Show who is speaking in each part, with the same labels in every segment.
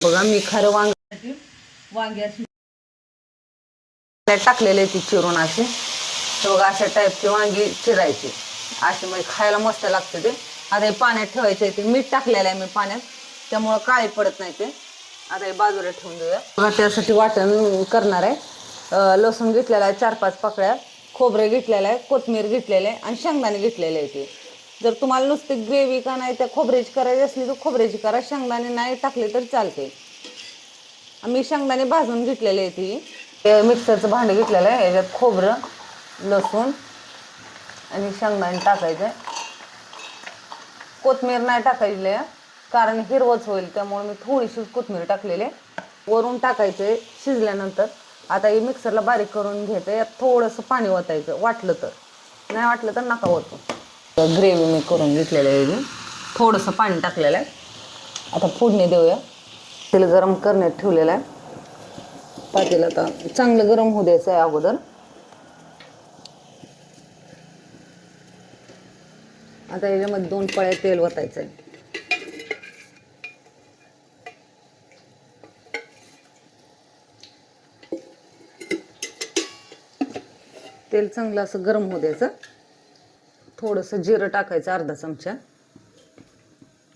Speaker 1: बघा मी खरं वांगी अशी टाकलेले ती चिरून असे. बघा अशा टाईपची वांगी चिरायची असे, म्हणजे खायला मस्त लागते ते. आता हे पाण्यात ठेवायचे, ते मीठ टाकलेलं आहे मी पाण्यात, त्यामुळं काळी पडत नाही ते. आता हे बाजूला ठेवून देऊया. बघा त्यासाठी वाटण करणार आहे. लसूण घेतलेला आहे 4-5 पाकळ्या, खोबरे घेतलेलं आहे, कोथिंबीर घेतलेलं आहे आणि शेंगदाणे घेतलेले आहे. ते जर तुम्हाला नुसती ग्रेव्ही का नाही त्या खोबऱ्याची करायची असली तर खोबऱ्याची करा, शेंगदाणे नाही टाकले तर चालते. मी शेंगदाणे भाजून घेतलेले आहे. ती मिक्सरचं भांडं घेतलेलं आहे, याच्यात खोबरं, लसूण आणि शेंगदाणे टाकायचं. कोथिंबीर नाही टाकायची कारण हिरवच होईल, त्यामुळे मी थोडीशी कोथिंबीर टाकलेली आहे. वरून टाकायचे शिजल्यानंतर. आता हे मिक्सरला बारीक करून घ्यायचं. यात थोडंसं पाणी ओतायचं वाटलं तर, नाही वाटलं तर नका ओतू. ग्रेव्ही मी करून घेतलेलं आहे, थोडंसं पाणी टाकलेलं आहे. आता फोडणी देऊया. तेल गरम करण्यात ठेवलेलं आहे पातेलं. आता चांगलं गरम होऊ द्यायचं आहे अगोदर. आता याच्यामध्ये 2 पळ्या तेल ओतायचं आहे. तेल चांगलं असं गरम होऊ द्यायचं. थोडंसं जिरं टाकायचं अर्धा चमचा.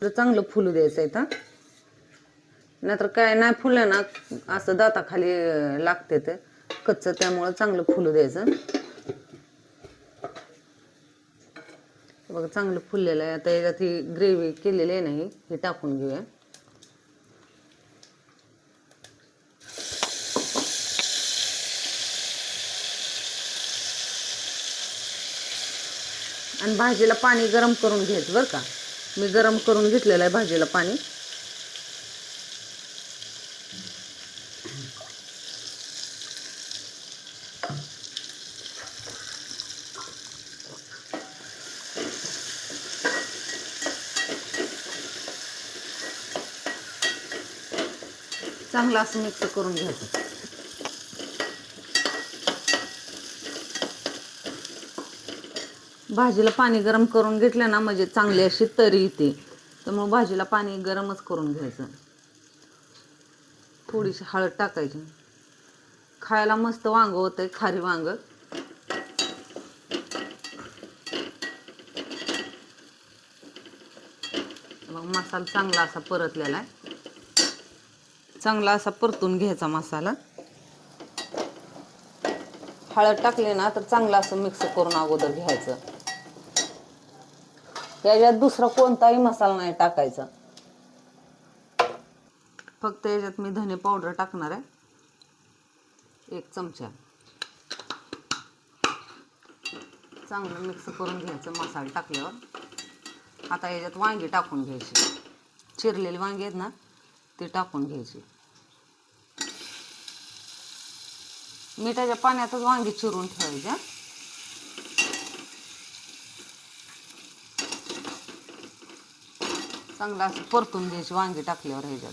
Speaker 1: चांगलं फुलू द्यायचं आहे. तर नाहीतर काय नाही फुललं ना असं दाताखाली लागते ते कच्चं, त्यामुळं चांगलं फुलू द्यायचं. बघा चांगलं फुललेलं आहे. आता याच्यात ही ग्रेव्ही केलेली आहे ना, ही टाकून घेऊया. आणि भाजीला पाणी गरम करून घ्यायचं बरं का. मी गरम करून घेतलेलं आहे भाजीला पाणी. चांगलं असं मिक्स करून घ्यायचं. भाजीला पाणी गरम करून घेतलं ना म्हणजे चांगली अशी तरी येते, त्यामुळे भाजीला पाणी गरमच करून घ्यायचं. थोडीशी हळद टाकायची. खायला मस्त वांग होतंय, खारी वांग. मग मसाला चांगला असा परतलेला आहे. चांगला असा परतून घ्यायचा मसाला. हळद टाकली ना तर चांगलं असं मिक्स करून अगोदर घ्यायचं. याच्यात दुसरा कोणताही मसाला नाही टाकायचा. फक्त याच्यात मी धने पावडर टाकणार आहे 1 चमचा. चांगलं मिक्स करून घ्यायचं मसाला टाकल्यावर. आता याच्यात वांगी टाकून घ्यायची. चिरलेली वांगी आहेत ना ते टाकून घ्यायची. मिठाच्या पाण्यातच वांगी चिरून ठेवायच्या. चांगलं असं परतून घ्यायची वांगी टाकल्यावर. ह्याच्यात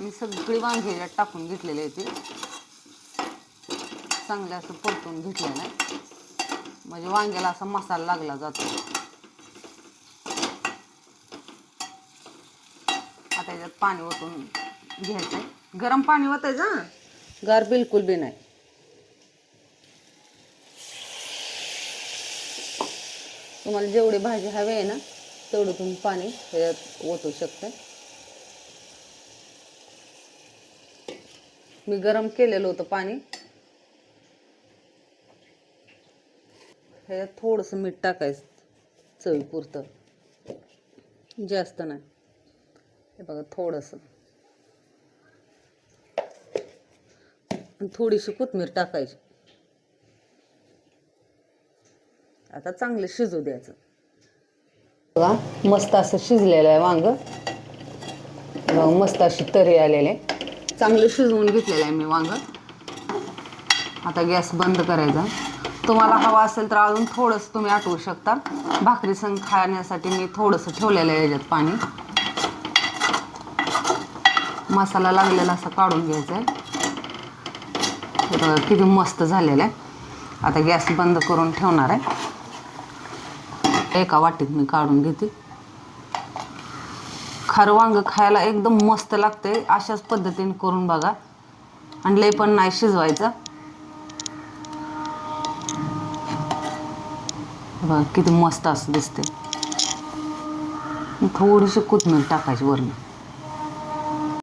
Speaker 1: मी सगळी वांगी ह्याच्यात टाकून घेतलेली आहे. ते चांगलं असं परतून घेतलेलं आहे म्हणजे वांग्याला असा मसाला लागला जातो. आता याच्यात पाणी ओतून घ्यायचं. गरम पाणी ओतायचं, गार बिलकुल बी नाही. तुम्हाला जेवढी भाजी हवी आहे ना तेवढं तुम्ही पाणी ह्याच्यात ओतू शकता. मी गरम केलेलं होतं पाणी. ह्याच्यात थोडंसं मीठ टाकायचं चवीपुरतं, जास्त नाही. हे बघा थोडंसं, थोडीशी कोथिंबीर टाकायची. आता चांगलं शिजू द्यायचं. बघा मस्त असं शिजलेलं आहे वांग. मस्त अशी तरी आलेली आहे. चांगलं शिजवून घेतलेलं आहे मी वांग. आता गॅस बंद करायचा. तुम्हाला हवा असेल तर अजून थोडंसं तुम्ही आटवू शकता. भाकरी संग खाण्यासाठी मी थोडंसं ठेवलेलं आहे याच्यात पाणी. मसाला लागलेला असं काढून घ्यायचा आहे. किती मस्त झालेलं आहे. आता गॅस बंद करून ठेवणार आहे. एका वाटीत मी काढून घेते. खारं वांग खायला एकदम मस्त लागते. अशाच पद्धतीने करून बघा आणि लय पण नाही शिजवायचं. बघा किती मस्त असं दिसते. थोडीशी कोथिंबीर टाकायची वरून.